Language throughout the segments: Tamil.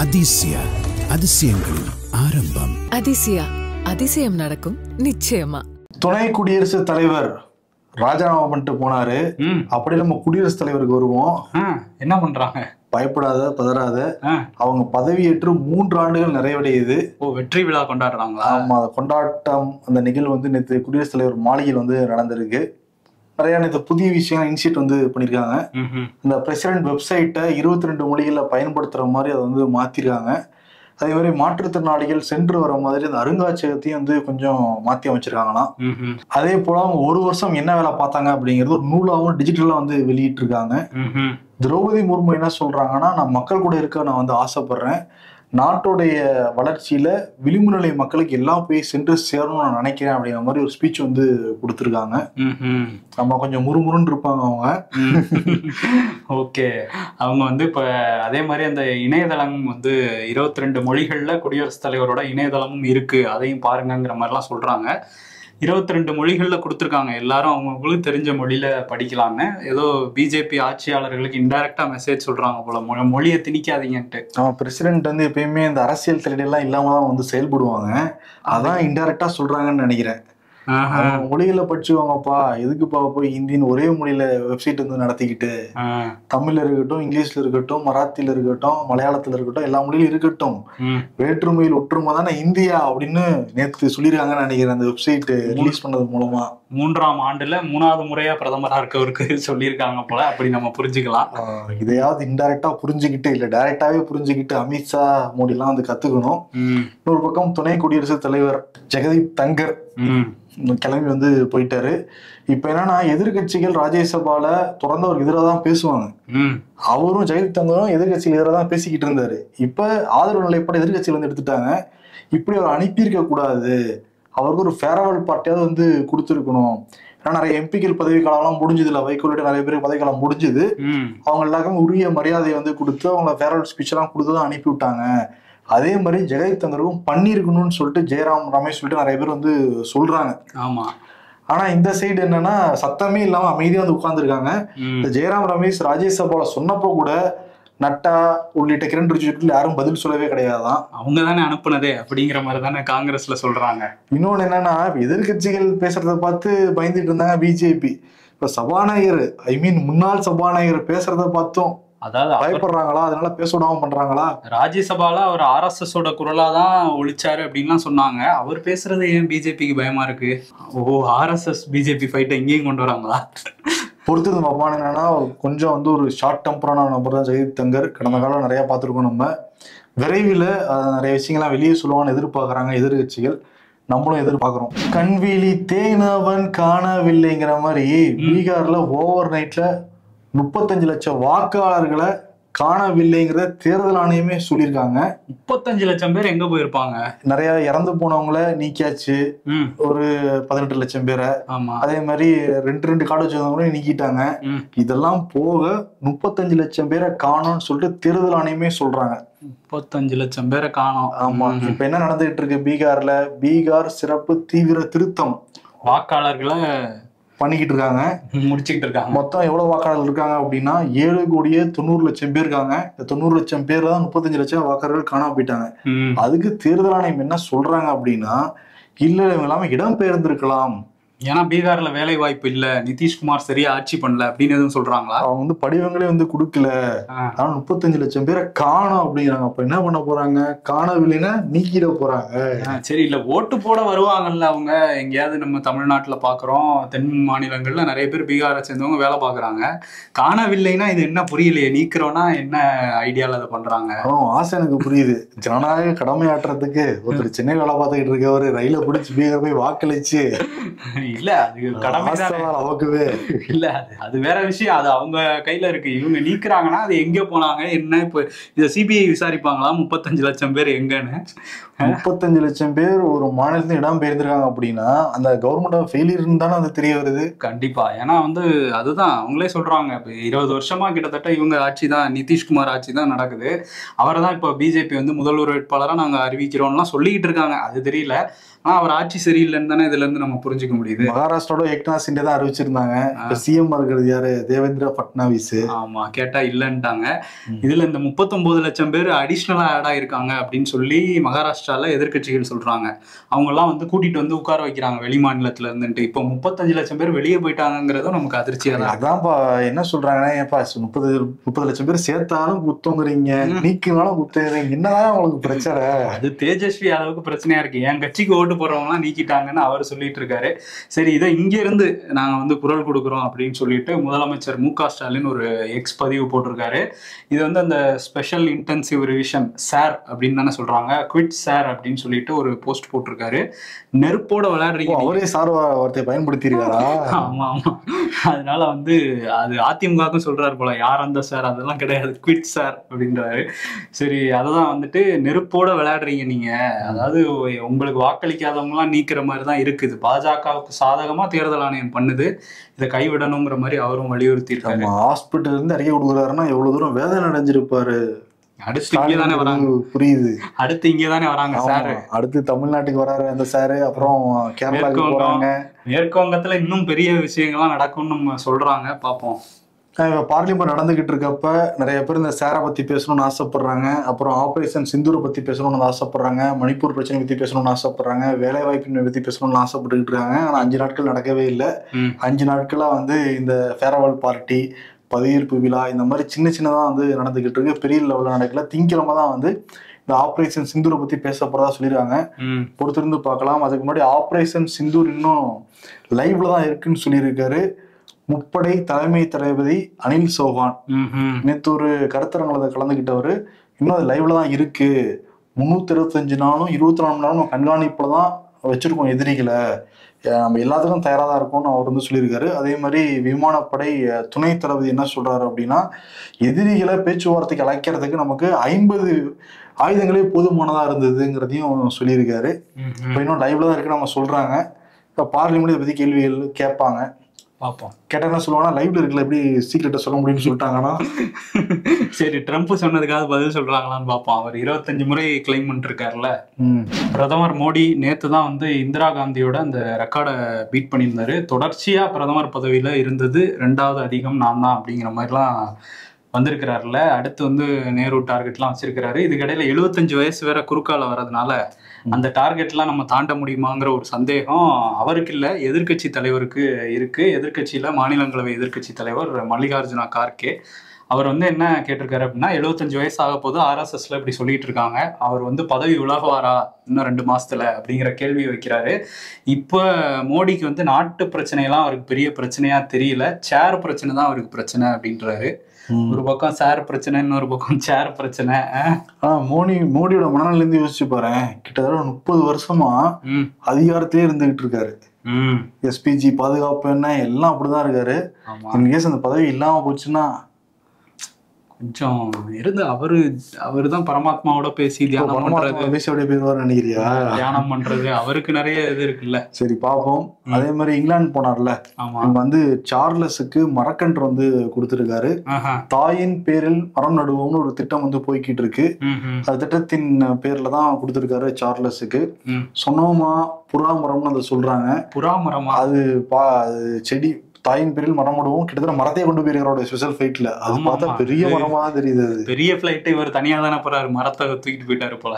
அதிசய அதிசயங்களின் ஆரம்பம். அதிசயா அதிசயம் நடக்கும் நிச்சயமா. துணை குடியரசுத் தலைவர் ராஜினாமா பண்ணிட்டு போனாரு. அப்படி நம்ம குடியரசுத் தலைவருக்கு வருவோம். என்ன பண்றாங்க? பயப்படாத, பதறாத. அவங்க பதவியேற்று 3 ஆண்டுகள் நிறைவடையுது. வெற்றி விழா கொண்டாடுறாங்களா? ஆமா, கொண்டாட்டம். அந்த நிகழ்வு வந்து நேற்று குடியரசுத் தலைவர் மாளிகையில் வந்து நடந்திருக்கு. நிறைய நேற்று புதிய விஷயம் இனிஷியேட் வந்து பண்ணியிருக்காங்க. இந்த பிரசிடென்ட் வெப்சைட்டை 22 மொழிகளில் பயன்படுத்துற மாதிரி அதை வந்து மாத்திருக்காங்க. அதே மாதிரி மாற்றுத்திறனாளிகள் சென்று வர மாதிரி அந்த அருங்காட்சியகத்தையும் வந்து கொஞ்சம் மாத்தி அமைச்சிருக்காங்களாம். அதே போல அவங்க 1 வருஷம் என்ன வேலை பார்த்தாங்க அப்படிங்கிறது ஒரு நூலாவும் டிஜிட்டலா வந்து வெளியிட்டு இருக்காங்க. திரௌபதி முர்மு என்ன சொல்றாங்கன்னா, நான் மக்கள் கூட இருக்க நான் வந்து ஆசைப்படுறேன். நாட்டுடைய வளர்ச்சியில விளிம்பு நிலை மக்களுக்கு எல்லாம் போய் சென்று சேரணும்னு நான் நினைக்கிறேன் அப்படிங்கிற மாதிரி ஒரு ஸ்பீச் வந்து கொடுத்துருக்காங்க. நம்ம கொஞ்சம் முறுமுறுன்னு இருப்பாங்க அவங்க. ஓகே, அவங்க வந்து இப்ப அதே மாதிரி அந்த இணையதளம் வந்து 22 மொழிகள்ல குடியரசுத் தலைவரோட இணையதளமும் இருக்கு, அதையும் பாருங்கிற மாதிரிலாம் சொல்றாங்க. 22 மொழிகள்ல கொடுத்துருக்காங்க. எல்லாரும் அவங்களுக்கு தெரிஞ்ச மொழியில படிக்கலாம்னு. ஏதோ பிஜேபி ஆட்சியாளர்களுக்கு இன்டைரக்டா மெசேஜ் சொல்றாங்க போல, மொழியை திணிக்காதீங்கன்ட்டு. பிரசிடென்ட் வந்து எப்பயுமே இந்த அரசியல் தலையெல்லாம் இல்லாம தான் வந்து செயல்படுவாங்க. அதான் இன்டைரக்டா சொல்றாங்கன்னு நினைக்கிறேன். மொழிகளை படிச்சுவாங்கப்பா, எதுக்குப்பா போய் ஹிந்தின்னு ஒரே மொழியில வெப்சைட் வந்து நடத்திக்கிட்டு, தமிழ்ல இருக்கட்டும், இங்கிலீஷ்ல இருக்கட்டும், மராத்தியில இருக்கட்டும், மலையாளத்துல இருக்கட்டும், எல்லா மொழியிலும் இருக்கட்டும், வேற்றுமையில் ஒற்றுமை தானே இந்தியா அப்படின்னு நேற்று சொல்லியிருக்காங்கன்னு நினைக்கிறேன். அந்த வெப்சைட் ரிலீஸ் பண்ணது மூலமா 3ஆம் ஆண்டுல 3வது முறையா பிரதமரா இருக்கவருக்கு சொல்லியிருக்காங்க போல, அப்படி நம்ம புரிஞ்சுக்கலாம். இதையாவது இன்டைரக்டா புரிஞ்சுக்கிட்டு இல்ல டைரக்டாவே புரிஞ்சுக்கிட்டு அமித்ஷா மோடி எல்லாம் வந்து கத்துக்கணும். இன்னொரு பக்கம் துணை குடியரசுத் தலைவர் ஜெகதீப் தங்கர் கிளம்பி வந்து போயிட்டாரு. இப்ப என்னன்னா, எதிர்கட்சிகள் ராஜ்யசபால தொடர்ந்து அவருக்கு எதிராக தான் பேசுவாங்க. அவரும் ஜெகதீப் தங்கரும் எதிர்கட்சிகள் எதிராக தான் பேசிக்கிட்டு இருந்தாரு. இப்ப ஆதரவு நிலைப்பாடு எதிர்கட்சிகள் வந்து எடுத்துட்டாங்க. இப்படி அவர் அனுப்பியிருக்க கூடாது, அவருக்கு ஒரு ஃபேர்வெல் பார்ட்டியாவது வந்து கொடுத்துருக்கணும். ஏன்னா நிறைய எம்பிக்கள் பதவி காலம் முடிஞ்சது இல்ல, வைகோலிட்ட நிறைய பேருக்கு பதவி காலம் முடிஞ்சது. அவங்க எல்லாருக்கும் உரிய மரியாதையை வந்து கொடுத்து அவங்கள ஃபேர்வெல் ஸ்பீச் எல்லாம் கொடுத்துதான் அனுப்பி விட்டாங்க. அதே மாதிரி ஜெகதீப் தங்கருக்கும் பண்ணிருக்கணும்னு சொல்லிட்டு ஜெயராம் ரமேஷ் சொல்லிட்டு நிறைய பேர் வந்து சொல்றாங்க. ஆமா, ஆனா இந்த சைடு என்னன்னா சத்தமே இல்லாம அமைதியா வந்து உட்கார்ந்துருக்காங்க. இந்த ஜெயராம் ரமேஷ் ராஜ்யசபால சொன்னப்போ கூட நட்டா உள்ளிட்ட கிரண் ரிஜிஜூக்கு யாரும் பதில் சொல்லவே கிடையாதான். அவங்க தானே அனுப்புனதே அப்படிங்கிற மாதிரி தானே காங்கிரஸ்ல சொல்றாங்க. இன்னொன்னு என்னன்னா, எதிர்கட்சிகள் பேசுறத பார்த்து பயந்துட்டு இருந்தாங்க பிஜேபி. இப்ப சபாநாயகர் முன்னாள் சபாநாயகர் பேசுறத பார்த்தும் அதாவது பயப்படுறாங்களா, அதனால பேச விடாம பண்றாங்களா? ராஜ்யசபால அவர் RSS ஓட குரலாதான் ஒழிச்சாரு அப்படின்லாம் சொன்னாங்க. அவர் பேசுறது ஏன் பிஜேபிக்கு பயமா இருக்கு? RSS பிஜேபி ஃபைட்டை இங்கேயும் கொண்டு வராங்களா? பொறுத்தது பார்ப்பான். என்னன்னா, கொஞ்சம் வந்து ஒரு ஷார்ட் டெம்பரான நபர் தான் ஜெகதீப் தங்கர். கடந்த காலம் நிறைய பார்த்துருக்கோம். நம்ம விரைவில் நிறைய விஷயங்கள்லாம் வெளியே சொல்லுவான்னு எதிர்பார்க்கறாங்க எதிர்கட்சிகள், நம்மளும் எதிர்பார்க்கிறோம். கண்வீலி தேனவன் காணவில்லைங்கிற மாதிரி பீகார்ல ஓவர் நைட்ல 35 லட்சம் வாக்காளர்களை காணவில்லைங்கிறத தேர்தல் ஆணையமே சொல்லியிருக்காங்க. 35 லட்சம் பேர் எங்க போயிருப்பாங்க? நிறைய இறந்து போனவங்கள நீக்கியாச்சு, ஒரு 18 லட்சம் பேரை. அதே மாதிரி 2 காடு வச்சிருந்தவங்களையும் நீக்கிட்டாங்க. இதெல்லாம் போக 35 லட்சம் பேரை காணோம்னு சொல்லிட்டு தேர்தல் ஆணையமே சொல்றாங்க. 35 லட்சம் பேரை காணோம். ஆமா, இப்ப என்ன நடந்துகிட்டு இருக்கு பீகார்ல? பீகார் சிறப்பு தீவிர திருத்தம் வாக்காளர்களை பண்ணிக்கிட்டு இருக்காங்க, முடிச்சுக்கிட்டு இருக்காங்க. மொத்தம் எவ்வளவு வாக்காளர்கள் இருக்காங்க அப்படின்னா 7,90,00,000 பேர் இருக்காங்க. இந்த 90 லட்சம் பேர்ல தான் 35 லட்சம் வாக்காளர்கள் காணாம போயிட்டாங்க. அதுக்கு தேர்தல் ஆணையம் என்ன சொல்றாங்க அப்படின்னா, இல்ல இவங்க எல்லாமே இடம் பெயர்ந்திருக்கலாம், ஏன்னா பீகார்ல வேலை வாய்ப்பு இல்ல, நிதிஷ்குமார் சரியா ஆட்சி பண்ணல அப்படின்னு எதுவும் சொல்றாங்களா? அவங்க வந்து படிவங்களே வந்து கொடுக்கல, ஆனா 35 லட்சம் பேரை காணும் அப்படிங்கிறாங்க. அப்ப என்ன பண்ண போறாங்க? காணவில்லைன்னா நீக்கிட போறாங்க. சரி, இல்ல ஓட்டு போட வருவாங்கல்ல அவங்க. எங்கேயாவது நம்ம தமிழ்நாட்டுல பாக்குறோம், தென் மாநிலங்கள்ல நிறைய பேர் பீகாரை சேர்ந்தவங்க வேலை பாக்குறாங்க. காணவில்லைன்னா இது என்ன புரியலையே, நீக்கிறோம்னா என்ன ஐடியால அதை பண்றாங்க? ஆசை எனக்கு புரியுது. ஜனநாயக கடமையாற்றுறதுக்கு ஒருத்தர் சென்னை வேலை பார்த்துக்கிட்டு இருக்கவரு ரயில பிடிச்சி பீகார் போய் வாக்களிச்சு, இல்ல அது கடமை இல்ல, அது வேற விஷயம். அது அவங்க கையில இருக்கு. இவங்க நீக்குறாங்கன்னா அது எங்க போனாங்க என்ன? இப்ப இத சிபிஐ விசாரிப்பாங்களா 35 லட்சம் பேர் எங்கன்னு? 35 லட்சம் பேர் ஒரு மாநிலத்துல இடம் பெயர்ந்திருக்காங்க அப்படின்னா அந்த கவர்மெண்ட் ஃபெயிலியர் தானே அது தெரிய வருது. கண்டிப்பா. ஏன்னா வந்து அதுதான் அவங்களே சொல்றாங்க. இப்ப 20 வருஷமா கிட்டத்தட்ட இவங்க ஆட்சி தான், நிதிஷ்குமார் ஆட்சி தான் நடக்குது. அவரை தான் இப்ப பிஜேபி வந்து முதல்வர் வேட்பாளரா நாங்க அறிவிக்கிறோம்லாம் சொல்லிக்கிட்டு இருக்காங்க. அது தெரியல. ஆனா அவர் ஆட்சி சரியில்லைன்னு தானே இதுல இருந்து நம்ம புரிஞ்சுக்க முடியுது. மகாராஷ்டிராவோட ஏக்நாத் சிண்டே தான் அறிவிச்சிருந்தாங்க. இப்ப சிஎம் இருக்கிறது யாரு? தேவேந்திர பட்னாவிஸ். ஆமா, கேட்டா இல்லன்ட்டாங்க. இதுல இந்த 39 லட்சம் பேர் அடிஷ்னலா ஆட் ஆயிருக்காங்க அப்படின்னு சொல்லி மகாராஷ்டிரால எதிர்க்கட்சிகள் சொல்றாங்க. அவங்க எல்லாம் வந்து கூட்டிட்டு வந்து உட்கார வைக்கிறாங்க வெளி மாநிலத்துல இருந்துட்டு. இப்போ 35 லட்சம் பேர் வெளியே போயிட்டாங்கிறதும் நமக்கு அதிர்ச்சியா தான். அதான்ப்பா என்ன சொல்றாங்கன்னா, 30 லட்சம் பேர் சேர்த்தாலும் குத்தோங்கிறீங்க, நீக்கினாலும் குத்துறீங்க, என்னதான் உங்களுக்கு பிரச்சனை? அது தேஜஸ்வி அளவுக்கு பிரச்சனையா இருக்கு. என் கட்சிக்கு ஓட்டு போறவங்கலாம் நீக்கிட்டாங்கன்னு அவர் சொல்லிட்டு இருக்காரு. சரி, இதை இங்க இருந்து நாங்க வந்து குரல் கொடுக்குறோம் அப்படின்னு சொல்லிட்டு முதலமைச்சர் மு.க. ஸ்டாலின் ஒரு எக்ஸ் பதிவு போட்டிருக்காரு. இது வந்து அந்த ஸ்பெஷல் இன்டென்சிவ் ரிவிஷன் சார் அப்படின்னு தானே சொல்றாங்க, குவிட் சார் அப்படின்னு சொல்லிட்டு ஒரு போஸ்ட் போட்டிருக்காரு. நெருப்போட விளையாடுறீங்க. அவரே சார் வார்த்தையை பயன்படுத்திருக்காரா? ஆமா ஆமா. அதனால வந்து அது அதிமுகவுக்கும் சொல்றாரு போல, யார் அந்த சார், அதெல்லாம் கிடையாது, குவிட் சார் அப்படின்றாரு. சரி, அததான் வந்துட்டு நெருப்போட விளையாடுறீங்க நீங்க. அதாவது உங்களுக்கு வாக்களிக்காதவங்க எல்லாம் நீக்கிற மாதிரி தான் இருக்குது. பாஜகவுக்கு சாதகமா தேர்தல் ஆணையம் பண்ணுது, இதை கைவிடணுங்கிற மாதிரி அவரும் வலியுறுத்தி இருக்காரு. ஹாஸ்பிட்டல் இருந்து அறிக்கை கொடுக்குறாருன்னா எவ்வளவு தூரம் வேதனை அடைஞ்சிருப்பாரு. அடுத்து இங்கதானே வராங்க. புரியுது, அடுத்து இங்கதானே வராங்க சாரு. அடுத்து தமிழ்நாட்டுக்கு வராரு அந்த சாரு. அப்புறம் கேரளாவுக்கு போறாங்க. மேற்கு வங்கத்துல இன்னும் பெரிய விஷயங்கள்லாம் நடக்கும்னு நம்ம சொல்றாங்க, பாப்போம். இப்ப பார்லிமெண்ட் நடந்துகிட்டு இருக்கப்ப நிறைய பேர் இந்த சேரை பத்தி பேசணும்னு ஆசைப்படுறாங்க. அப்புறம் ஆபரேஷன் சிந்தூரை பத்தி பேசணும்னு ஆசைப்படுறாங்க. மணிப்பூர் பிரச்சனை பத்தி பேசணும்னு ஆசைப்படுறாங்க. வேலை வாய்ப்பின்மை பத்தி பேசணும்னு ஆசைப்பட்டுக்கிட்டு இருக்காங்க. ஆனா 5 நாட்கள் நடக்கவே இல்லை. 5 நாட்களா வந்து இந்த ஃபேர்வெல் பார்ட்டி, பதவியேற்பு விழா, இந்த மாதிரி சின்னதா வந்து நடந்துகிட்டு இருக்கு. பெரிய லெவலில் நடக்கல. திங்கிழமை தான் வந்து இந்த ஆபரேஷன் சிந்தூரை பத்தி பேச போறதா சொல்லியிருக்காங்க. பொறுத்திருந்து பார்க்கலாம். அதுக்கு முன்னாடி ஆபரேஷன் சிந்தூர் இன்னும் லைவ்ல தான் இருக்குன்னு சொல்லியிருக்காரு முப்படை தலைமை தளபதி அனில் சௌஹான். நேற்று ஒரு கருத்தரங்களை கலந்துகிட்டவர், இன்னும் அது லைவ்ல தான் இருக்கு, 325 நாளும் 24 மணி நேரம் கண்காணிப்புல தான் வச்சிருக்கோம் எதிரிகளை, நம்ம எல்லாத்துக்கும் தயாராக தான் இருக்கும்னு அவர் வந்து சொல்லியிருக்காரு. அதே மாதிரி விமானப்படை துணை தளபதி என்ன சொல்றாரு அப்படின்னா, எதிரிகளை பேச்சுவார்த்தைக்கு அழைக்கிறதுக்கு நமக்கு 50 ஆயுதங்களே போதுமானதா இருந்ததுங்கிறதையும் சொல்லியிருக்காரு. இப்போ இன்னும் லைவ்ல தான் இருக்கு நம்ம சொல்றாங்க. இப்போ பார்லிமெண்ட் இதை பத்தி கேள்விகள் கேட்பாங்க, பாப்போம். கேட்டா என்ன சொல்லுவாங்கன்னா, லைவ்ல இருக்குல்ல, எப்படி சீக்கிரட்டா சொல்ல முடியும்னு சொல்லிட்டாங்கன்னா, சரி ட்ரம்ப் சொன்னதுக்காக பதில் சொல்றாங்களான்னு பார்ப்போம். அவர் 25 முறை கிளைம் பண்ணிருக்காருல்ல. பிரதமர் மோடி நேத்து தான் வந்து இந்திரா காந்தியோட அந்த ரெக்கார்டை பீட் பண்ணியிருந்தாரு. தொடர்ச்சியா பிரதமர் பதவியில இருந்தது 2வது அதிகம் நான் தான் அப்படிங்கிற மாதிரிலாம் வந்திருக்கிறாருல. அடுத்து வந்து நேரு டார்கெட்லாம் வச்சிருக்கிறாரு. இதுக்கிடையில 75 வயசு வேற குறுக்கால வர்றதுனால அந்த டார்கெட்லாம் நம்ம தாண்ட முடியுமாங்கிற ஒரு சந்தேகம் அவருக்கு இல்லை, எதிர்கட்சி தலைவருக்கு இருக்கு. எதிர்கட்சியில மாநிலங்களவை எதிர்கட்சி தலைவர் மல்லிகார்ஜுனா கார்கே அவர் வந்து என்ன கேட்டிருக்காரு அப்படின்னா, 75 வயசு ஆக போது RSSல இப்படி சொல்லிட்டு இருக்காங்க, அவர் வந்து பதவி விலகுவாரா இன்னும் 2 மாசத்துல அப்படிங்கிற கேள்வி வைக்கிறாரு. இப்ப மோடிக்கு வந்து நாட்டு பிரச்சனையெல்லாம் அவருக்கு பெரிய பிரச்சனையா தெரியல, சேர் பிரச்சனை தான் அவருக்கு பிரச்சனை அப்படின்றாரு. ஒரு பக்கம் சேர் பிரச்சனை, இன்னொரு பக்கம் சேர் பிரச்சனை. மோடியோட மனநிலை இருந்து யோசிச்சு பாரு, கிட்டத்தட்ட 30 வருஷமா அதிகாரத்திலே இருந்துகிட்டு இருக்காரு. SPG பாதுகாப்பு என்ன எல்லாம் அப்படிதான் இருக்காரு. இன்கேஸ் அந்த பதவி இல்லாம போச்சுன்னா கொஞ்சம் இருந்து அவரு தான் பரமாத்மாவோட பேசி தியானம் பண்றது, நினைக்கிறியா? தியானம் பண்றது அவருக்கு நிறைய இது இருக்குல்ல. சரி பாப்போம். அதே மாதிரி இங்கிலாந்து போனார்ல, அங்க வந்து சார்லஸுக்கு மரக்கன்று வந்து கொடுத்திருக்காரு. தாயின் பேரில் மரம் நடுவோம்னு ஒரு திட்டம் வந்து போய்கிட்டு இருக்கு. அந்த திட்டத்தின் பேர்ல தான் கொடுத்திருக்காரு சார்லஸுக்கு. சொன்னோமா புறா மரம்னு அதை சொல்றாங்க. புறா மரமா? அது செடி, தாயின் பேரில் மரம் நடுவோம். கிட்டத்தட்ட மரத்தையே கொண்டு போயிருக்காரோட ஸ்பெஷல் ஃபிளைட்ல. அது பார்த்தா பெரிய மரமா தான் தெரியுது. அது பெரிய ஃபிளைட். இவர் தனியா தானே போறாரு, மரத்தை தூக்கிட்டு போயிட்டாரு போல.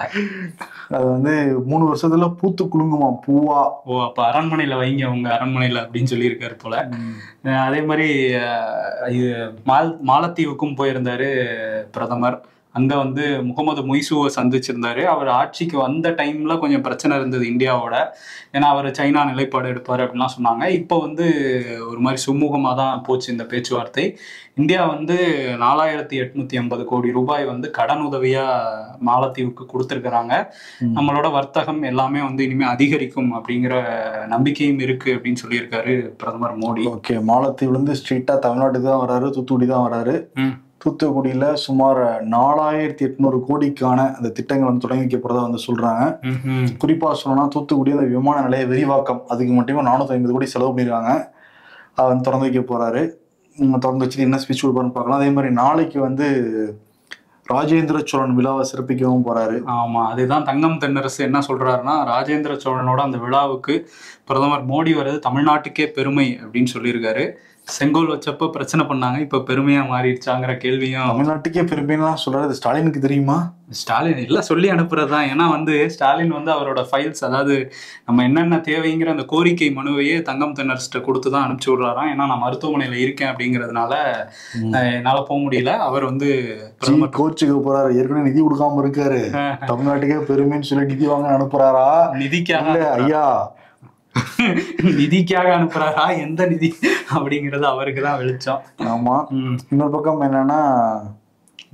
அது வந்து 3 வருஷத்துல பூத்து குலுங்குமா பூவா. ஓ, அப்ப அரண்மனையில வைங்க உங்க அரண்மனையில அப்படின்னு சொல்லியிருக்காரு போல. அதே மாதிரி மாலத்தீவுக்கும் போயிருந்தாரு பிரதமர். அங்க வந்து முகமது முய்சுவை சந்திச்சிருந்தாரு. அவர் ஆட்சிக்கு வந்த டைம்ல கொஞ்சம் பிரச்சனை இருந்தது இந்தியாவோட, ஏன்னா அவர் சைனா நிலைப்பாடு எடுப்பாரு அப்படின்லாம் சொன்னாங்க. இப்போ வந்து ஒரு மாதிரி சுமூகமா தான் போச்சு இந்த பேச்சுவார்த்தை. இந்தியா வந்து 4850 கோடி ரூபாய் வந்து கடன் உதவியா மாலத்தீவுக்கு கொடுத்துருக்குறாங்க. நம்மளோட வர்த்தகம் எல்லாமே வந்து இனிமே அதிகரிக்கும் அப்படிங்கிற நம்பிக்கையும் இருக்கு அப்படின்னு சொல்லியிருக்காரு பிரதமர் மோடி. ஓகே, மாலத்தீவுல இருந்து ஸ்ட்ரீட்டா தமிழ்நாட்டுக்கு தான் வராரு, தூத்துக்குடி தான் வராரு. தூத்துக்குடியில சுமார் 4800 கோடிக்கான அந்த திட்டங்கள் வந்து தொடங்கி வைக்கப்படுறதா வந்து சொல்றாங்க. குறிப்பா சொல்லணும்னா தூத்துக்குடி அந்த விமான நிலைய விரிவாக்கம், அதுக்கு மட்டுமே 450 கோடி செலவு பண்ணிருக்காங்க. அதை வந்து திறந்து வைக்க போறாரு. திறந்து வச்சுட்டு என்ன ஸ்பீச் கொடுப்பாருன்னு பார்க்கலாம். அதே மாதிரி நாளைக்கு வந்து ராஜேந்திர சோழன் விழாவை சிறப்பிக்கவும் போறாரு. ஆமா, அதுதான் தங்கம் தென்னரசு என்ன சொல்றாருன்னா, ராஜேந்திர சோழனோட அந்த விழாவுக்கு பிரதமர் மோடி வர்றது தமிழ்நாட்டுக்கே பெருமை அப்படின்னு சொல்லியிருக்காரு. செங்கோல் வச்சப்ப பிரச்சனை பண்ணாங்க, இப்ப பெருமையா மாறிடுச்சாங்கிற கேள்வியும். தமிழ்நாட்டுக்கே பெருமைன்னா சொல்றாரு ஸ்டாலினுக்கு தெரியுமா? ஸ்டாலின் இல்ல சொல்லி அனுப்புறதுதான். ஏன்னா ஸ்டாலின் அவரோட ஃபைல்ஸ், அதாவது நம்ம என்னென்ன தேவைங்கிற அந்த கோரிக்கை மனுவையே தங்கம் தென்னரசிட்ட கொடுத்துதான் அனுப்பிச்சு விடுறாராம். ஏன்னா நான் மருத்துவமனையில இருக்கேன் அப்படிங்கறதுனால என்னால போக முடியல. அவர் பிரதமர் கோச்சுக்கு போறாரு, ஏற்கனவே நிதி கொடுக்காம இருக்காரு, தமிழ்நாட்டுக்கே பெருமைன்னு சொல்லி நிதி வாங்க அனுப்புறாரா? நிதிக்காக ஐயா, நிதிக்காக அனுப்புறாரா, எந்த நிதி அப்படிங்கறது அவருக்குதான் வெளிச்சம். ஆமா. இன்னொரு பக்கம் என்னன்னா,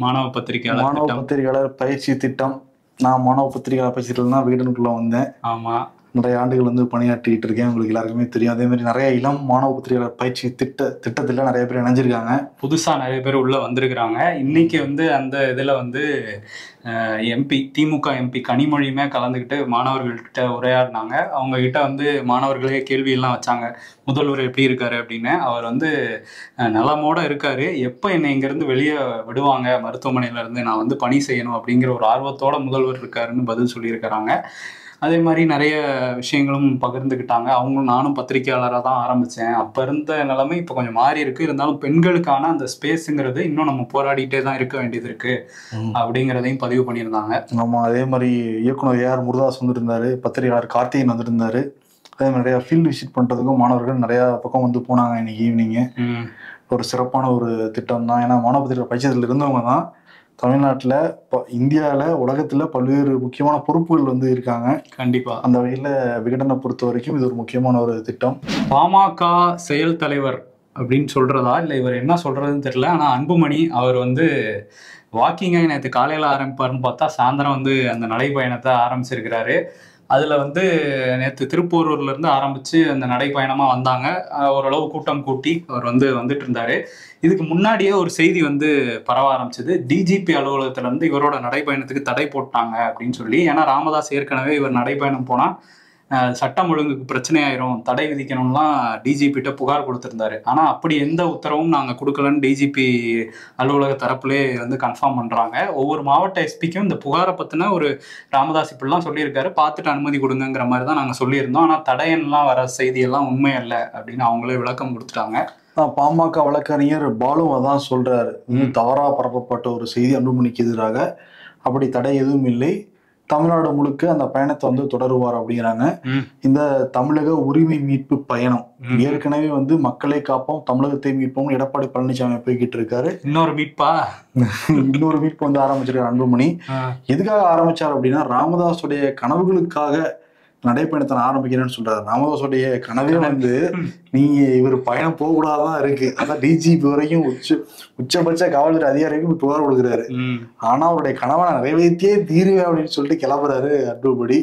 மாணவ பத்திரிகையாளர் பயிற்சி திட்டம். நான் மாணவ பத்திரிகையாளர் பயிற்சியில தான் வீடனுக்குள்ள வந்தேன். ஆமா, நிறைய ஆண்டுகள் பணியாற்றிட்டு இருக்கேன், உங்களுக்கு எல்லாருக்குமே தெரியும். அதே மாதிரி நிறைய இளம் மாணவ பத்திரிகையாளர் பயிற்சி திட்டத்துல நிறைய பேர் இணைஞ்சிருக்காங்க. புதுசா நிறைய பேர் உள்ள வந்திருக்கிறாங்க. இன்னைக்கு அந்த இதுல எம்பி, திமுக எம்பி கனிமொழியுமே கலந்துக்கிட்டு மாணவர்கள்கிட்ட உரையாடினாங்க. அவங்க கிட்ட மாணவர்களே கேள்வி எல்லாம் வச்சாங்க. முதல்வர் எப்படி இருக்காரு அப்படின்னு. அவர் நலமோட இருக்காரு, எப்ப என்னை இங்க இருந்து வெளியே விடுவாங்க மருத்துவமனையில இருந்து, நான் பணி செய்யணும் அப்படிங்கிற ஒரு ஆர்வத்தோட முதல்வர் இருக்காருன்னு பதில் சொல்லியிருக்கிறாங்க. அதே மாதிரி நிறைய விஷயங்களும் பகிர்ந்துக்கிட்டாங்க. நானும் பத்திரிகையாளராக தான் ஆரம்பித்தேன், அப்போ இருந்த நிலைமை இப்போ கொஞ்சம் மாறி இருக்கு, இருந்தாலும் பெண்களுக்கான அந்த ஸ்பேஸுங்கிறது இன்னும் நம்ம போராடிட்டே தான் இருக்க வேண்டியது இருக்கு அப்படிங்கிறதையும் பதிவு பண்ணியிருந்தாங்க. ஆமாம், அதே மாதிரி இயக்குனர் ஏஆர் முருதாஸ் வந்திருந்தாரு, பத்திரிகையாளர் கார்த்திகன் வந்திருந்தாரு. அதே மாதிரி நிறையா ஃபீல்டு விசிட் பண்ணுறதுக்கும் மாணவர்கள் நிறையா பக்கம் போனாங்க இன்னைக்கு ஈவினிங்கு. ஒரு சிறப்பான ஒரு திட்டம் தான். ஏன்னா மாணவ பத்திரிகை பயிற்சியத்தில் இருந்தவங்க தான் தமிழ்நாட்டில், இந்தியாவில், உலகத்தில் பல்வேறு முக்கியமான பொறுப்புகள் இருக்காங்க. கண்டிப்பா. அந்த வகையில் விகடனை பொறுத்த வரைக்கும் இது ஒரு முக்கியமான ஒரு திட்டம். பாமக செயல் தலைவர் அப்படின்னு சொல்றதா இல்லை இவர் என்ன சொல்றதுன்னு தெரியல. ஆனால் அன்புமணி அவர் வாக்கிங்கை நேற்று காலையில் ஆரம்பிப்பாருன்னு பார்த்தா சாயந்தரம் அந்த நடைப்பயணத்தை ஆரம்பிச்சிருக்கிறாரு. அதில் நேற்று திருப்பூரூர்லேருந்து ஆரம்பித்து அந்த நடைப்பயணமாக வந்தாங்க. ஓரளவு கூட்டம் கூட்டி அவர் வந்துட்டு இருந்தார். இதுக்கு முன்னாடியே ஒரு செய்தி பரவ ஆரம்பிச்சது, டிஜிபி அலுவலகத்திலேருந்து இவரோட நடைப்பயணத்துக்கு தடை போட்டாங்க அப்படின்னு சொல்லி. ஏன்னா ராமதாஸ் ஏற்கனவே இவர் நடைப்பயணம் போனால் சட்டம் ஒழுங்குக்கு பிரச்சனையாயிரும், தடை விதிக்கணும்லாம் டிஜிபிட்ட புகார் கொடுத்துருந்தாரு. ஆனால் அப்படி எந்த உத்தரவும் நாங்கள் கொடுக்கலன்னு டிஜிபி அலுவலக தரப்புலே கன்ஃபார்ம் பண்ணுறாங்க. ஒவ்வொரு மாவட்ட எஸ்பிக்கும் இந்த புகாரை பற்றின ஒரு ராமதாஸ் இப்படிலாம் சொல்லியிருக்காரு, பார்த்துட்டு அனுமதி கொடுங்கிற மாதிரி தான் நாங்கள் சொல்லியிருந்தோம். ஆனால் தடையெல்லாம் வர செய்தியெல்லாம் உண்மை அல்ல அப்படின்னு அவங்களே விளக்கம் கொடுத்துட்டாங்க. பாமக வழக்கறிஞர் பாலு அதான் சொல்றாரு, தவறா பரப்பப்பட்ட ஒரு செய்தி அன்புமணிக்கு எதிராக, அப்படி தடை எதுவும் இல்லை, தமிழ்நாடு முழுக்க அந்த பயணத்தை தொடருவார் அப்படிங்கிறாங்க. இந்த தமிழக உரிமை மீட்பு பயணம் ஏற்கனவே மக்களை காப்போம் தமிழகத்தை மீட்போம் எடப்பாடி பழனிசாமி போய்கிட்டு இருக்காரு. இன்னொரு மீட்பு ஆரம்பிச்சிருக்காரு அன்புமணி. எதுக்காக ஆரம்பிச்சார் அப்படின்னா, ராமதாஸுடைய கனவுகளுக்காக நடைப்பயணத்தை ஆரம்பிக்கிறேன்னு சொல்றாரு. ராமதாஸுடைய கனவே நீங்க இவர் பயணம் போக கூடாதான் இருக்கு. அதான் டிஜிபி வரைக்கும் உச்சபட்ச காவல்துறை அதிகாரிக்கும் புகார் கொடுக்குறாரு. ஆனா அவருடைய கனவை நிறைவேற்றியே தீருவேன் அப்படின்னு சொல்லிட்டு கிளம்புறாரு அன்புமணி.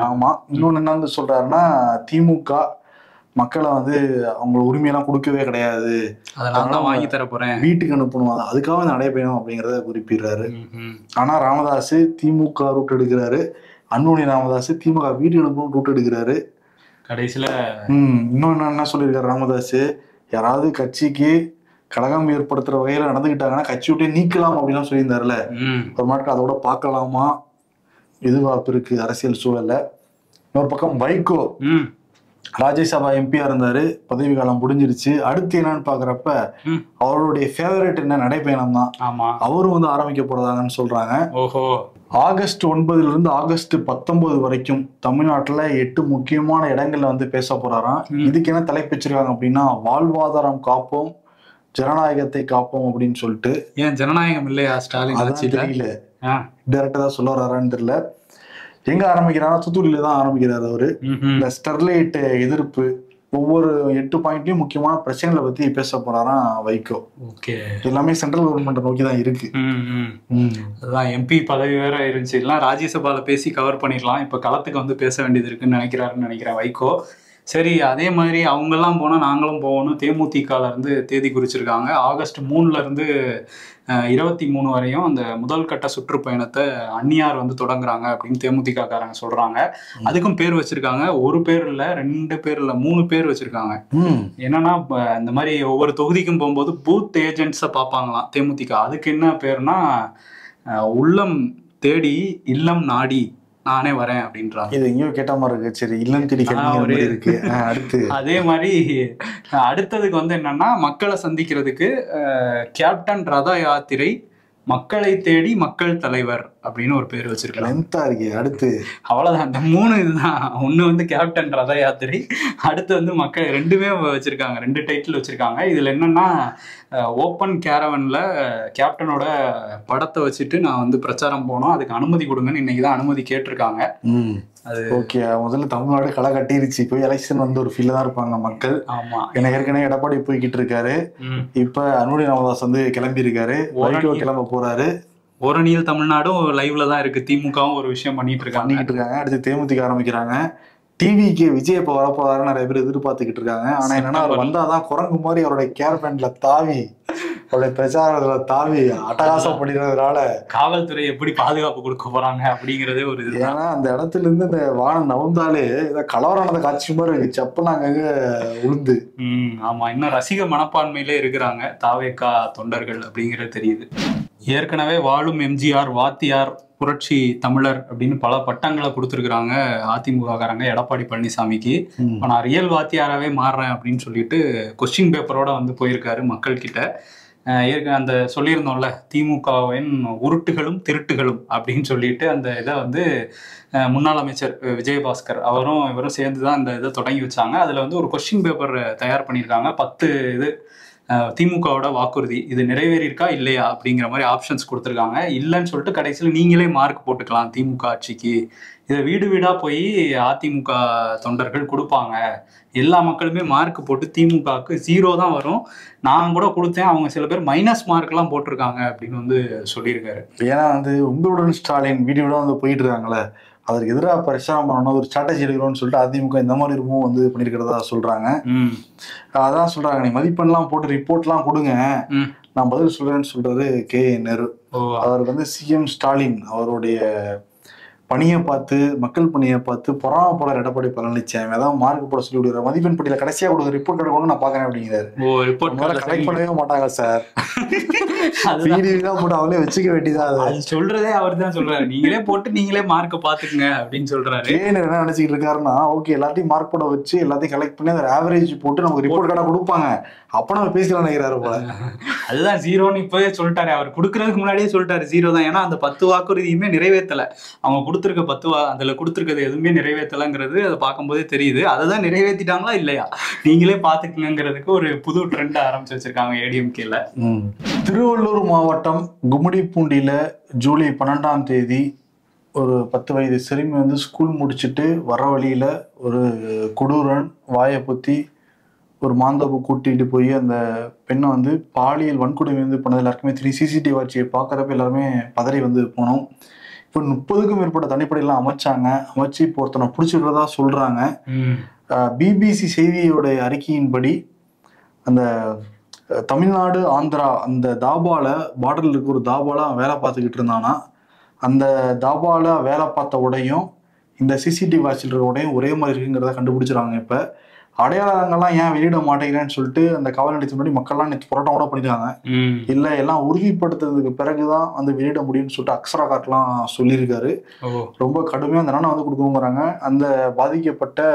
ஆமா. இன்னொன்னு என்ன சொல்றாருன்னா, திமுக மக்களை அவங்க உரிமையெல்லாம் கொடுக்கவே கிடையாது, அதெல்லாம் வாங்கி தர போறேன், வீட்டுக்கு அனுப்பணும், அதுக்காக நடைபயணம் அப்படிங்கிறத குறிப்பிடுறாரு. ஆனா ராமதாஸ் திமுக ரூட் எடுக்கிறாரு, அன்புமணி ராமதாஸ் திமுக வீட்டுக்கு அனுப்பணும் ரூட் எடுக்கிறாரு. கடைசியில இன்னொன்னு என்ன சொல்லியிருக்காரு ராமதாஸ், யாராவது கட்சிக்கு கலகம் ஏற்படுத்துற வகையில நடந்துகிட்டாங்கன்னா கட்சி விட்டே நீக்கலாம் அப்படின்னு சொல்லியிருந்தாருல, ஒரு நாட்கள் அதோட பார்க்கலாமா எதிர்பார்ப்பு இருக்கு அரசியல் சூழல்ல. இன்னொரு பக்கம் வைகோ ராஜ்யசபா எம்பியா இருந்தாரு, பதவி காலம் முடிஞ்சிருச்சு. அடுத்து என்னன்னு பாக்குறப்ப அவருடைய ஃபேவரட் என்ன நடைப்பயணம் தான். அவரும் ஆரம்பிக்க போறதாங்கன்னு சொல்றாங்க. ஆகஸ்ட் 9 ஆகஸ்ட் 19 வரைக்கும் தமிழ்நாட்டுல 8 முக்கியமான இடங்கள்ல பேச போறாராம். இதுக்கு என்ன தலைப்பு வச்சிருக்காங்க அப்படின்னா, வாழ்வாதாரம் காப்போம் ஜனநாயகத்தை காப்போம் அப்படின்னு சொல்லிட்டு. ஏன் ஜனநாயகம் இல்லையா ஸ்டாலின்? தெரியல, டைரக்டா தான் சொல்ல வர்றாரான்னு தெரியல. எங்க ஆரம்பிக்கிறாரா, தூத்துக்குடியில தான் ஆரம்பிக்கிறாரு அவரு. இந்த ஸ்டெர்லைட் எதிர்ப்பு, ஒவ்வொரு 8 பாயிண்ட்லயும் முக்கியமான பிரச்சனைகளை பத்தி பேச போறாராம் வைகோ. எல்லாமே சென்ட்ரல் கவர்மெண்ட் நோக்கி தான் இருக்கு. அதான் எம்பி பதவி வேற இருந்துச்சு, எல்லாம் ராஜ்யசபால பேசி கவர் பண்ணிடலாம், இப்ப களத்துக்கு பேச வேண்டியது இருக்குன்னு நினைக்கிறாருன்னு நினைக்கிறேன் வைகோ. சரி, அதே மாதிரி அவங்கெல்லாம் போனால் நாங்களும் போகணும். தேமுதிகல இருந்து தேதி குறிச்சிருக்காங்க. ஆகஸ்ட் 3ல இருந்து 23 வரையும் அந்த முதல் கட்ட சுற்றுப்பயணத்தை அந்நியார் வந்து தொடங்குறாங்க அப்படின்னு தேமுதிக காரங்க சொல்றாங்க. அதுக்கும் பேர் வச்சிருக்காங்க. ஒரு பேர் இல்ல, 2 பேர் இல்ல, 3 பேர் வச்சிருக்காங்க. என்னன்னா இந்த மாதிரி ஒவ்வொரு தொகுதிக்கும் போகும்போது பூத் ஏஜென்ட்ஸை பார்ப்பாங்களாம் தேமுதிக. அதுக்கு என்ன பேருனா உள்ளம் தேடி இல்லம் நாடி நானே வரேன் அப்படின்றாங்க. இது எங்கேயோ கேட்ட மாதிரி இருக்கு. சரி, இல்லம் தேடி இருக்கு. அடுத்து அதே மாதிரி அடுத்ததுக்கு வந்து என்னன்னா மக்களை சந்திக்கிறதுக்கு கேப்டன் ரத யாத்திரை மக்களை தேடி மக்கள் தலைவர் அப்படின்னு ஒரு பேர் வச்சிருக்காங்க. அடுத்து அவ்வளவுதான், அந்த 3 இதுதான். ஒண்ணு வந்து கேப்டன் ரத யாத்திரை, அடுத்து வந்து மக்கள், 2மே வச்சிருக்காங்க, 2 டைட்டில் வச்சிருக்காங்க. இதுல என்னன்னா ஓப்பன் கேரவன்ல கேப்டனோட படத்தை வச்சுட்டு நான் வந்து பிரச்சாரம் போனோம், அதுக்கு அனுமதி கொடுங்கன்னு இன்னைக்குதான் அனுமதி கேட்டிருக்காங்க. அது ஓகே. முதல்ல தமிழ்நாடு களை கட்டிருச்சு. போய் எலெக்ஷன் வந்து ஒரு ஃபீல்ல தான் இருப்பாங்க மக்கள். ஆமா, எனக்கு ஏற்கனவே எடப்பாடி போய்கிட்டு இருக்காரு. இப்ப அனுமதி ராமதாஸ் வந்து கிளம்பி இருக்காரு, கிளம்ப போறாரு. ஓரணியில் தமிழ்நாடும் லைவ்ல தான் இருக்கு. திமுகவும் ஒரு விஷயம் பண்ணிட்டு இருக்காங்க. அடுத்து தேமுதிக ஆரம்பிக்கிறாங்க. டிவிக்கு விஜய் இப்ப வரப்போறாரு நிறைய பேர் எதிர்பார்த்துக்கிட்டு இருக்காங்க. ஆனா என்னன்னா அவர் வந்தாதான் குரங்கு மாதிரி அவருடைய கேர்பேண்ட்ல தாவி அவருடைய பிரச்சாரத்துல தாவி அட்டகாசம் பண்ணிடுறதுனால காவல்துறை எப்படி பாதுகாப்பு கொடுக்க போறாங்க அப்படிங்கறதே ஒரு இது. ஏன்னா அந்த இடத்துல இருந்து இந்த வானம் நவந்தாலே ஏதோ கலவரானத காட்சி மாதிரி இருக்கு. செப்பனாங்க உளுந்து. ஆமா, இன்னும் ரசிக மனப்பான்மையிலே இருக்கிறாங்க தாவேகா தொண்டர்கள் அப்படிங்கிறது தெரியுது. ஏற்கனவே வாழும் எம்ஜிஆர், வாத்தியார், புரட்சி தமிழர் அப்படின்னு பல பட்டங்களை கொடுத்துருக்குறாங்க அதிமுக காரங்க எடப்பாடி பழனிசாமிக்கு. இப்போ நான் ரியல் வாத்தியாராவே மாறுறேன் அப்படின்னு சொல்லிட்டு கொஸ்டின் பேப்பரோட வந்து போயிருக்காரு மக்கள் கிட்ட. அந்த சொல்லியிருந்தோம்ல, திமுகவின் உருட்டுகளும் திருட்டுகளும் அப்படின்னு சொல்லிட்டு அந்த இதை வந்து முன்னாள் அமைச்சர் விஜயபாஸ்கர் அவரும் இவரும் சேர்ந்து தான் இந்த இதை தொடங்கி வச்சாங்க. அதில் வந்து ஒரு கொஸ்டின் பேப்பர் தயார் பண்ணியிருக்காங்க. 10 இது திமுகவோட வாக்குறுதி, இது நிறைவேறியிருக்கா இல்லையா அப்படிங்கிற மாதிரி ஆப்ஷன்ஸ் கொடுத்துருக்காங்க. இல்லைன்னு சொல்லிட்டு கடைசியில் நீங்களே மார்க் போட்டுக்கலாம் திமுக ஆட்சிக்கு. இதை வீடு வீடாக போய் அதிமுக தொண்டர்கள் கொடுப்பாங்க. எல்லா மக்களுமே மார்க் போட்டு திமுகவுக்கு 0 தான் வரும். நான் கூட கொடுத்தேன், அவங்க சில பேர் மைனஸ் மார்க்லாம் போட்டிருக்காங்க அப்படின்னு வந்து சொல்லியிருக்காரு. ஏன்னா வந்து உங்களுடன் ஸ்டாலின் வீடியோட வந்து போயிட்டு இருக்காங்களே, அதற்கு எதிராக பிரச்சாரம் பண்ணணும், ஒரு ஸ்ட்ராட்டஜி எடுக்கணும்னு சொல்லிட்டு அதிமுக இந்த மாதிரி ரொம்ப வந்து பண்ணிருக்கிறதா சொல்றாங்க. அதான் சொல்றாங்க, நீ மதிப்பெண்லாம் போட்டு ரிப்போர்ட்லாம் கொடுங்க, நான் பதில் சொல்றேன்னு சொல்றாரு கே நேரு. அவர் வந்து சிஎம் ஸ்டாலின் அவருடைய பணியை பார்த்து, மக்கள் பணியை பார்த்து பொறாமப்படுற எடப்பாடி பழனிசாமி அதான் மார்க் போட சொல்லி விடுறாரு. மதிப்பெண் பட்டியல கடைசியா கொடுங்க, ரிப்போர்ட் எடுக்கணும் நான் பாக்குறேன் அப்படிங்கிறாரு. கலெக்ட் பண்ணவே மாட்டாங்க சார், போட்டு அவங்களே வச்சுக்க வேண்டியதான். அது சொல்றதே அவர் தான் சொல்றாரு, நீங்களே போட்டு நீங்களே மார்க்க பாத்துக்குங்க அப்படின்னு சொல்றாரு. என்ன நினைச்சுக்கிட்டு இருக்காருன்னா, ஓகே எல்லாத்தையும் மார்க் போட வச்சு எல்லாத்தையும் கலெக்ட் பண்ணி அதை ஆவரேஜ் போட்டு நமக்கு ரிப்போர்ட் கார்டா கொடுப்பாங்க, அப்ப நம்ம பேசலாம் நினைக்கிறாரு போல. அதுதான் 0ன்னு இப்பவே சொல்லிட்டாரு. அவர் கொடுக்கறதுக்கு முன்னாடியே சொல்லிட்டாரு 0 தான். ஏன்னா அந்த 10 வாக்குறுதியுமே நிறைவேற்றல. அவங்க கொடுத்துருக்க 10 அதுல கொடுத்துருக்கிறது எதுவுமே நிறைவேற்றலைங்கிறது அதை பார்க்கும்போதே தெரியுது. அதை தான் நிறைவேற்றிட்டாங்களா இல்லையா நீங்களே பாத்துக்குங்கிறதுக்கு ஒரு புது ட்ரெண்ட் ஆரம்பிச்சு வச்சிருக்காங்க ஏடிஎம்கேல. திருவள்ளூர் மாவட்டம் கும்மிடிப்பூண்டியில ஜூலை 12ஆம் தேதி ஒரு 10 வயது சிறுமி வந்து ஸ்கூல் முடிச்சுட்டு வர வழியில ஒரு கொடூரன் வாயை பொத்தி ஒரு மாந்தோப்பு கூட்டிட்டு போய் அந்த பெண்ணை வந்து பாலியல் வன்கொடுமை வந்து பண்ணது எல்லாருக்குமே தெரியும். சிசிடிவி காட்சியை பார்க்குறப்ப எல்லாருமே பதறி வந்து போனோம். இப்போ 30க்கும் மேற்பட்ட தனிப்படையெல்லாம் அமைச்சு இப்போ ஒருத்தனை பிடிச்சிடுறதா சொல்றாங்க. பிபிசி செய்தியோடைய அறிக்கையின்படி அந்த தமிழ்நாடு ஆந்திரா அந்த தாபால பார்டர்ல இருக்க ஒரு தாபால வேலை பார்த்துக்கிட்டு இருந்தானா, அந்த தாபால வேலை பார்த்த உடையும் இந்த சிசிடிவி காட்சியில் இருக்க உடையும் ஒரே மாதிரி இருக்குங்கிறத கண்டுபிடிச்சிருக்காங்க. இப்போ அடையாளங்கள்லாம் ஏன் வெளியிட மாட்டேங்கிறேன்னு சொல்லிட்டு அந்த காவல் நிலையத்துக்கு முன்னாடி மக்கள்லாம் நேற்று போராட்டம் கூட பண்ணிருக்காங்க. இல்ல எல்லாம் உறுதிப்படுத்துறதுக்கு பிறகுதான் வந்து வெளியிட முடியும்னு சொல்லிட்டு அக்ஷரா காட்டெல்லாம் சொல்லியிருக்காரு. ரொம்ப கடுமையா அந்த நாணம் வந்து கொடுக்கணுங்கிறாங்க. அந்த பாதிக்கப்பட்ட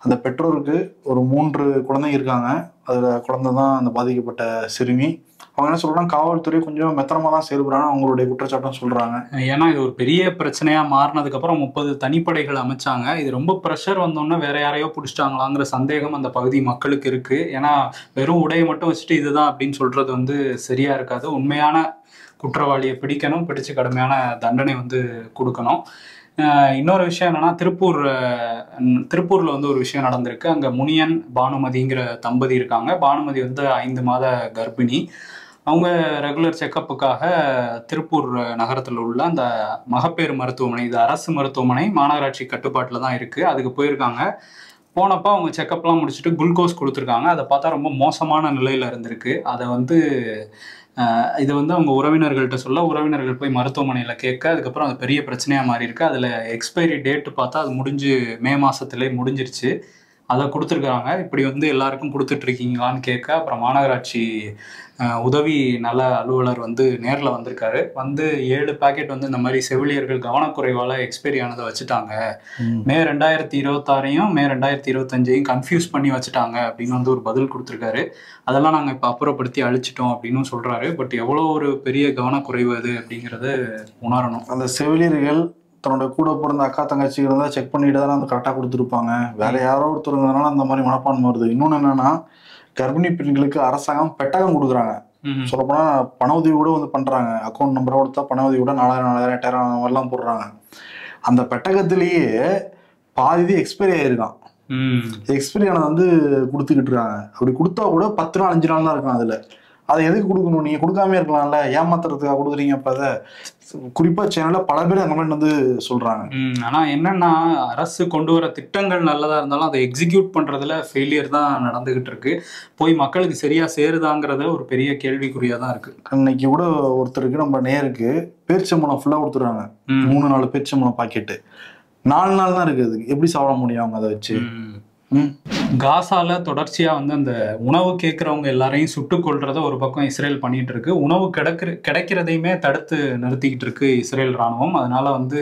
அந்த பெற்றோருக்கு ஒரு 3 குழந்தைங்க இருக்காங்க. அதுல குழந்தை தான் அந்த பாதிக்கப்பட்ட சிறுமி. அவங்க என்ன சொல்றாங்க, காவல்துறை கொஞ்சம் மெத்தனமா தான் செயல்படுறாங்க அவங்களுடைய குற்றச்சாட்டம் சொல்றாங்க. ஏன்னா இது ஒரு பெரிய பிரச்சனையா மாறினதுக்கு அப்புறம் 30 தனிப்படைகள் அமைச்சாங்க. இது ரொம்ப ப்ரெஷர் வந்தோன்னா வேற யாரையோ பிடிச்சிட்டாங்களாங்கிற சந்தேகம் அந்த பகுதி மக்களுக்கு இருக்கு. ஏன்னா வெறும் உடையை மட்டும் வச்சுட்டு இதுதான் அப்படின்னு சொல்றது வந்து சரியா இருக்காது. உண்மையான குற்றவாளியை பிடிக்கணும், பிடிச்சு கடுமையான தண்டனை வந்து கொடுக்கணும். இன்னொரு விஷயம் என்னன்னா, திருப்பூர்ல வந்து ஒரு விஷயம் நடந்திருக்கு. அங்க முனியன் பானுமதிங்கிற தம்பதி இருக்காங்க. பானுமதி வந்து 5 மாத கர்ப்பிணி. அவங்க ரெகுலர் செக்கப்புக்காக திருப்பூர் நகரத்தில் உள்ள அந்த மகப்பேறு மருத்துவமனை, இது அரசு மருத்துவமனை, மாநகராட்சி கட்டுப்பாட்டில் தான் இருக்குது, அதுக்கு போயிருக்காங்க. போனப்போ அவங்க செக்கப்லாம் முடிச்சுட்டு குளுக்கோஸ் கொடுத்துருக்காங்க. அதை பார்த்தா ரொம்ப மோசமான நிலையில் இருந்திருக்கு. அதை வந்து இது வந்து அவங்க உறவினர்கள்ட்ட சொல்ல, உறவினர்கள் போய் மருத்துவமனையில் கேட்க, அதுக்கப்புறம் அது பெரிய பிரச்சனையாக மாறி இருக்கு. அதில் எக்ஸ்பைரி டேட்டு பார்த்தா அது முடிஞ்சு மே மாதத்துலேயே முடிஞ்சிருச்சு. அதை கொடுத்துருக்காங்க. இப்படி வந்து எல்லாருக்கும் கொடுத்துட்ருக்கீங்களான்னு கேட்க, அப்புறம் மாநகராட்சி உதவி நல அலுவலர் வந்து நேரில் வந்திருக்காரு. வந்து 7 பாக்கெட் வந்து இந்த மாதிரி செவிலியர்கள் கவனக்குறைவால் எக்ஸ்பைரி ஆனதை வச்சுட்டாங்க. மே 2026 மே 2025 கன்ஃபியூஸ் பண்ணி வச்சுட்டாங்க அப்படின்னு வந்து ஒரு பதில் கொடுத்துருக்காரு. அதெல்லாம் நாங்கள் இப்போ அப்புறப்படுத்தி அழிச்சிட்டோம் அப்படின்னு சொல்கிறாரு. பட் எவ்வளோ ஒரு பெரிய கவனக்குறைவு அது அப்படிங்கிறத உணரணும். அந்த செவிலியர்கள் தன்னோட கூட பிறந்த அக்கா தங்கச்சிகள் தான் செக் பண்ணிட்டு தான் அந்த கரெக்டாக கொடுத்துருப்பாங்க. வேற யாரோ ஒருத்தருங்கிறதுனால அந்த மாதிரி மனப்பான்மை வருது. இன்னொன்று என்னன்னா, கர்ப்பிணி பெண்களுக்கு அரசாங்கம் பெட்டகம் கொடுக்குறாங்க. சொல்லப்போனா பண உதவி கூட வந்து பண்றாங்க. அக்கௌண்ட் நம்பரை கொடுத்தா பண உதவி கூட 4000 8000 அந்த மாதிரிலாம் போடுறாங்க. அந்த பெட்டகத்திலேயே பாதி எக்ஸ்பைரி ஆயிருக்கான். எக்ஸ்பைரி ஆனது வந்து கொடுத்துக்கிட்டு இருக்காங்க. அப்படி கொடுத்தா கூட 10 நாள் 5 நாள் தான் இருக்கும். அதை எதுக்கு கொடுக்கணும்? நீங்க கொடுக்காம இருக்கலாம்ல, ஏமாத்துறதுக்காக கொடுக்குறீங்க. அப்ப அதை குறிப்பா சேனல்ல பல பேர் கமெண்ட் வந்து சொல்றாங்க. ஆனா என்னன்னா, அரசு கொண்டு வர திட்டங்கள் நல்லதா இருந்தாலும் அதை எக்ஸிக்யூட் பண்றதுல ஃபெயிலியர் தான் நடந்துகிட்டு இருக்கு. போய் மக்களுக்கு சரியா சேருதாங்கிறத ஒரு பெரிய கேள்விக்குறியா தான் இருக்கு. இன்னைக்கு கூட ஒருத்தருக்கு, நம்ம நேருக்கு பேரிச்சம்பழம் ஃபுல்லா கொடுத்துறாங்க. 3-4 பேரிச்சம்பழம் பாக்கெட்டு 4 நாள் தான் இருக்குது. எப்படி சாப்பிட முடியும் அவங்க அதை வச்சு? காசால தொடர்ச்சியா வந்து அந்த உணவு கேட்கறவங்க எல்லாரையும் சுட்டு கொள்றத ஒரு பக்கம் இஸ்ரேல் பண்ணிட்டு இருக்கு. உணவு கிடைக்கிறதையுமே தடுத்து நிறுத்திக்கிட்டு இருக்கு இஸ்ரேல் ராணுவம். அதனால வந்து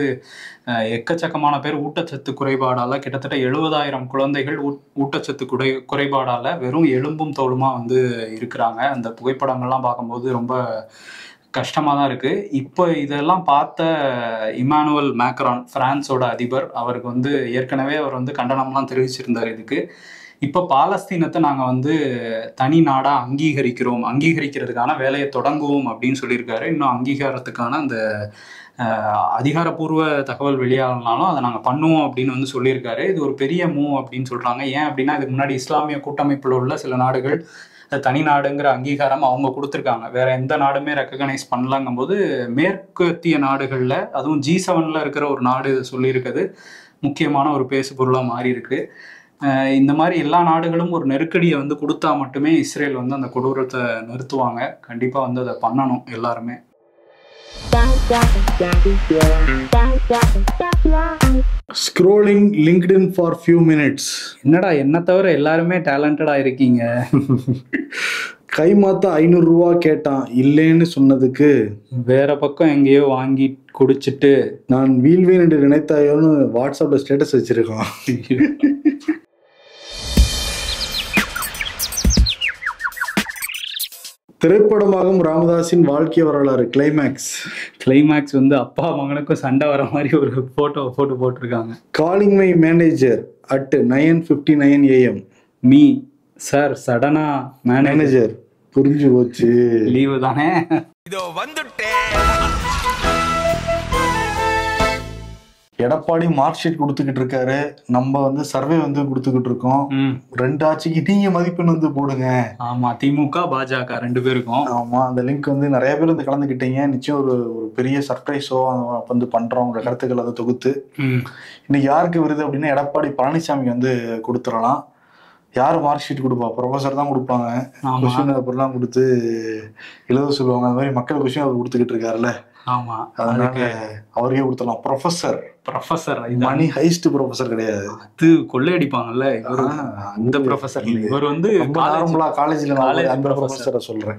எக்கச்சக்கமான பேர் ஊட்டச்சத்து குறைபாடால, கிட்டத்தட்ட 70,000 குழந்தைகள் ஊட்டச்சத்து குறைபாடால வெறும் எலும்பும் தோலுமா வந்து இருக்கிறாங்க. அந்த புகைப்படங்கள்லாம் பார்க்கும்போது ரொம்ப கஷ்டமாக தான் இருக்குது. இப்போ இதெல்லாம் பார்த்த இமானுவல் மேக்ரான், பிரான்ஸோட அதிபர், அவருக்கு வந்து ஏற்கனவே அவர் வந்து கண்டனம்லாம் தெரிவிச்சிருந்தார் இதுக்கு. இப்போ பாலஸ்தீனத்தை நாங்கள் வந்து தனி நாடாக அங்கீகரிக்கிறதுக்கான வேலையை தொடங்குவோம் அப்படின்னு சொல்லியிருக்காரு. இன்னும் அங்கீகாரத்துக்கான அந்த அதிகாரப்பூர்வ தகவல் வெளியாகனாலும் அதை நாங்கள் பண்ணுவோம் அப்படின்னு வந்து சொல்லியிருக்காரு. இது ஒரு பெரிய மூவ் அப்படின்னு சொல்கிறாங்க. ஏன் அப்படின்னா, இதுக்கு முன்னாடி இஸ்லாமிய கூட்டமைப்பில் உள்ள சில நாடுகள் தனி நாடுங்கிற அங்கீகாரம் அவங்க கொடுத்துருக்காங்க. வேற எந்த நாடுமே ரெக்கக்னைஸ் பண்ணலாங்கும் போது மேற்கத்திய நாடுகளில், அதுவும் G7 இருக்கிற ஒரு நாடு சொல்லியிருக்கிறது முக்கியமான ஒரு பேசு பொருளாக மாறி இருக்கு. இந்த மாதிரி எல்லா நாடுகளும் ஒரு நெருக்கடியை வந்து கொடுத்தா மட்டுமே இஸ்ரேல் வந்து அந்த கொடூரத்தை நிறுத்துவாங்க. கண்டிப்பாக வந்து அதை பண்ணணும் எல்லாருமே. Scrolling LinkedIn for few minutes. என்னடா என்ன தவிர எல்லாருமே டேலண்டடா இருக்கீங்க. கைமாத்த 500 ரூபா கேட்டான், இல்லைன்னு சொன்னதுக்கு வேற பக்கம் எங்கேயோ வாங்கி குடிச்சிட்டு நான் வீழ்வேன் என்று நினைத்தாயோன்னு வாட்ஸ்அப்ல ஸ்டேட்டஸ் வச்சிருக்கான். திரைப்படமாகும் ராமதாஸின் வாழ்க்கை வரலாறு கிளைமேக்ஸ் வந்து அப்பா மகனுக்கும் சண்டை வர மாதிரி ஒரு போட்டோ போட்டிருக்காங்க. Calling my manager at 9:59 AM. Me sir சடனா மேனேஜர் புரிஞ்சு போச்சு, லீவு தானே. இதோ வந்துட்டேன். எடப்பாடி மார்க் ஷீட் கொடுத்துக்கிட்டு இருக்காரு. நம்ம வந்து சர்வே வந்து கொடுத்துக்கிட்டு இருக்கோம். 2 ஆட்சிக்கு நீங்க மதிப்பெண் வந்து போடுங்க. ஆமா, திமுக பாஜக 2 பேருக்கும். ஆமா, அந்த லிங்க் வந்து நிறைய பேர் வந்து கலந்துக்கிட்டீங்க. நிச்சயம் ஒரு பெரிய சர்ப்ரைஸோ வந்து பண்றோம். உங்களோட கருத்துக்கள் அதை தொகுத்து இன்னைக்கு யாருக்கு வருது அப்படின்னா, எடப்பாடி பழனிசாமிக்கு வந்து கொடுத்துடலாம். யாரு மார்க் ஷீட் கொடுப்பா? ப்ரொஃபஸர் தான் கொடுப்பாங்க. கொஸ்டின் பேப்பர்லாம் கொடுத்து எழுத சொல்லுவாங்க. அந்த மாதிரி மக்கள் கொஸ்டின் பேப்பர் கொடுத்துக்கிட்டு இருக்காருல்ல. ஆமா, அதனால அவருக்கே கொடுத்துடலாம். ப்ரொஃபஸர் மணி ஹைஸ்ட் ப்ரொஃபஸர் கிடையாது. அது கொள்ளையடிப்பாங்கல்ல அந்த ப்ரொஃபஸர். இவர் வந்து காலேஜ்ல அந்த ப்ரொஃபஸரை சொல்றேன்.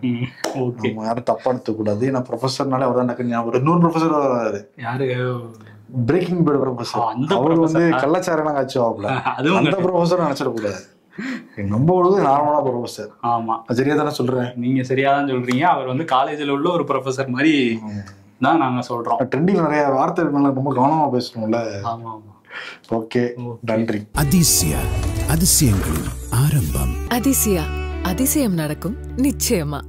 யாரும் தப்பா எடுத்துக்க கூடாது. ஏன்னா ப்ரொஃபஸர்னால அவர் தான் டக்குன்னு ஞாபகம். இன்னொரு ப்ரொஃபஸர் வராது, யாரு? Braking bad professor. அவர் வந்து கள்ளச்சாரணம் காய்ச்சுவாப்ல. அந்த ப்ரொஃபஸர் நினைச்சிடக்கூடாது. நம்ம நார்மலா ப்ரொஃபஸர். ஆமா, சரியா தானே சொல்றேன்? நீங்க சரியாதான் சொல்றீங்க. அவர் வந்து காலேஜ்ல உள்ள ஒரு ப்ரொஃபஸர் மாதிரி தான் நாங்க சொல்றோம். ட்ரெண்டிங் நிறைய வார்த்தை இருக்கனால ரொம்ப கவனமா பேசணும்ல. ஆமா. ஓகே, நன்றி. அதிசயங்களின் ஆரம்பம். அதிசயம் நடக்கும் நிச்சயமா.